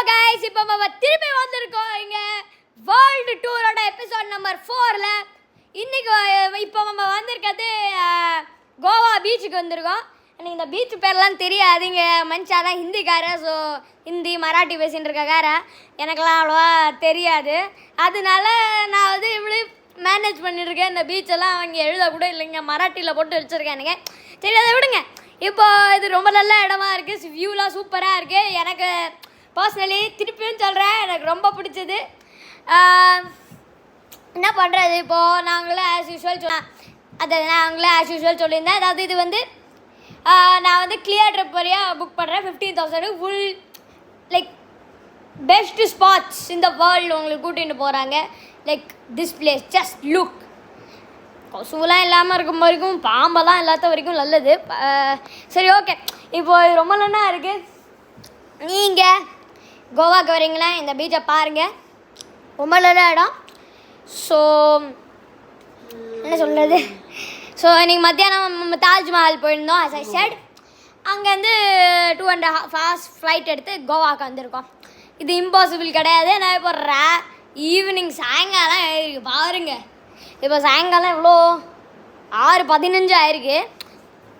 Guys, இப்போ நம்ம திருப்பி வந்திருக்கோம் இங்கே வேர்ல்டு டூரோட எபிசோட் நம்பர் 4ல். இன்றைக்கி இப்போ நம்ம வந்திருக்கிறது கோவா பீச்சுக்கு வந்திருக்கோம். எனக்கு இந்த பீச் பேர்லாம் தெரியாது. இங்கே மனுஷாலாம் ஹிந்திக்காரன், ஸோ ஹிந்தி மராட்டி பேசிகிட்டு இருக்கக்காரன், எனக்கெல்லாம் அவ்வளோவா தெரியாது. அதனால நான் வந்து இப்படி மேனேஜ் பண்ணியிருக்கேன். இந்த பீச்செல்லாம் அவங்க எழுதக்கூட இல்லைங்க, மராட்டியில் போட்டு வச்சுருக்கேன். எனக்கு சரி, அதை விடுங்க. இப்போ இது ரொம்ப நல்ல இடமா இருக்குது, வியூலாம் சூப்பராக இருக்குது. எனக்கு பர்சனலி திருப்பியும் சொல்கிறேன், எனக்கு ரொம்ப பிடிச்சது. என்ன பண்ணுறது, இப்போது நாங்களே ஆஸ் யூஸ்வல் சொல்லியிருந்தேன். அதாவது இது வந்து நான் வந்து கிளியர் ட்ரிப் வரையாக புக் பண்ணுறேன். 15,000 ஃபுல் லைக் பெஸ்ட் ஸ்பாட்ஸ் இந்த வேர்ல்டு உங்களுக்கு கூட்டிகிட்டு போகிறாங்க. Like this place just look. கொசுவெலாம் இல்லாமல் இருக்கும் வரைக்கும், பாம்பெல்லாம் இல்லாத வரைக்கும் நல்லது. சரி, ஓகே. இப்போது ரொம்ப நல்லா இருக்குது. நீங்கள் கோவாக்கு வரீங்களா, இந்த பீச்சை பாருங்கள், ரொம்ப நல்ல இடம். ஸோ என்ன சொல்கிறது, ஸோ இன்றைக்கி மத்தியானம் நம்ம தாஜ்மஹால் போயிருந்தோம். as I said, அங்கேருந்து 2.5 hours ஃப்ளைட் எடுத்து கோவாவுக்கு வந்திருக்கோம். இது இம்பாசிபிள் கிடையாது. நான் இப்போ ஈவினிங் சாயங்காலம் ஆயிருக்கு பாருங்க. இப்போ சாயங்காலம் எவ்வளோ 6:15 ஆயிருக்கு.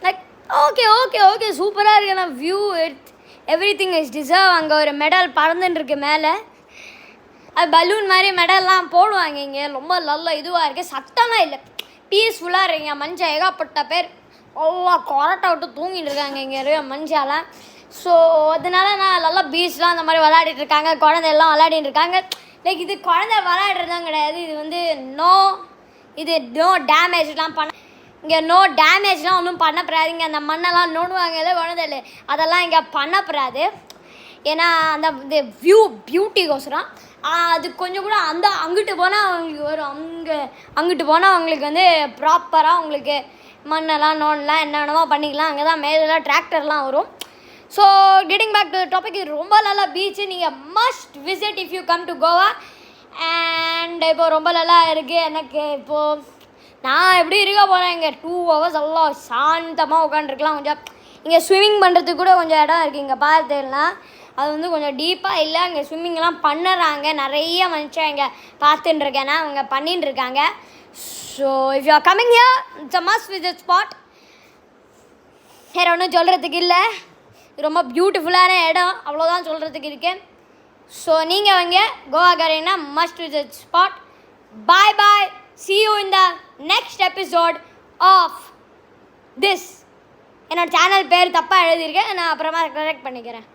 லைக் ஓகே ஓகே ஓகே சூப்பராக இருக்குது. நான் view every thing is deserve. அங்கே ஒரு மெடல் பறந்துட்டுருக்கு மேலே, அது பலூன் மாதிரி மெடல்லாம் போடுவாங்க. இங்கே ரொம்ப நல்ல இதுவாக இருக்குது, சத்தம்லாம் இல்லை, பீஸ்ஃபுல்லாக இருக்குங்க. மனுஷன் ஏகப்பட்ட பேர் எல்லாம் கொரட்டை விட்டு தூங்கிட்டு இருக்காங்க இங்கே இருக்க மனுஷாலாம். ஸோ அதனால நான் நல்லா பீச்லாம் அந்த மாதிரி விளையாடிட்டு இருக்காங்க, குழந்தையெல்லாம் விளையாடிட்டு இருக்காங்க. லைக் இது குழந்தை விளையாடுறதுதான் கிடையாது, இது வந்து நோ டேமேஜ்லாம் பண்ண, இங்கே நோ டேமேஜ்லாம் ஒன்றும் பண்ணப்படாதுங்க. அந்த மண்ணெல்லாம் நோடுவாங்கல்ல குழந்தைல, அதெல்லாம் இங்கே பண்ணப்படாது. ஏன்னா அந்த வியூ பியூட்டிக்கோசரம் அது கொஞ்சம் கூட அங்கிட்டு போனால் அவங்களுக்கு வரும். அங்கிட்டு போனால் அவங்களுக்கு வந்து ப்ராப்பராக அவங்களுக்கு மண்ணெல்லாம் நோண்டலாம், என்ன வேணுமோ பண்ணிக்கலாம். அங்கே தான் மேலெல்லாம் டிராக்டர்லாம் வரும். So getting back to topic, இது ரொம்ப நல்லா பீச்சு. நீங்கள் must visit if you come to Goa. And இப்போது ரொம்ப நல்லா இருக்குது. எனக்கு இப்போது நான் எப்படி இருக்க போகிறேன், இங்கே 2 hours எல்லாம் சாந்தமாக உட்காந்துருக்கலாம். கொஞ்சம் இங்கே ஸ்விம்மிங் பண்ணுறதுக்கு கூட கொஞ்சம் இடம் இருக்குது. இங்கே பார்த்துலாம் அது வந்து கொஞ்சம் டீப்பாக இல்லை, அங்கே ஸ்விம்மிங்லாம் பண்ணுறாங்க. நிறைய மனுஷன் இங்கே பார்த்துட்டு இருக்கேன்னா அவங்க பண்ணிட்டு இருக்காங்க. So if you are coming here, it's a must visit spot. வேறு ஒன்றும் சொல்கிறதுக்கு இல்லை, ரொம்ப பியூட்டிஃபுல்லான இடம், அவ்வளோதான் சொல்கிறதுக்கு இருக்கேன். ஸோ நீங்கள் வந்து கோவாக்காரங்கன்னா must visit spot. Bye bye, see you in the next episode of this. என்னோட சேனல் பேர் தப்பாக எழுதியிருக்கேன், நான் அப்புறமா கரெக்ட் பண்ணிக்கிறேன்.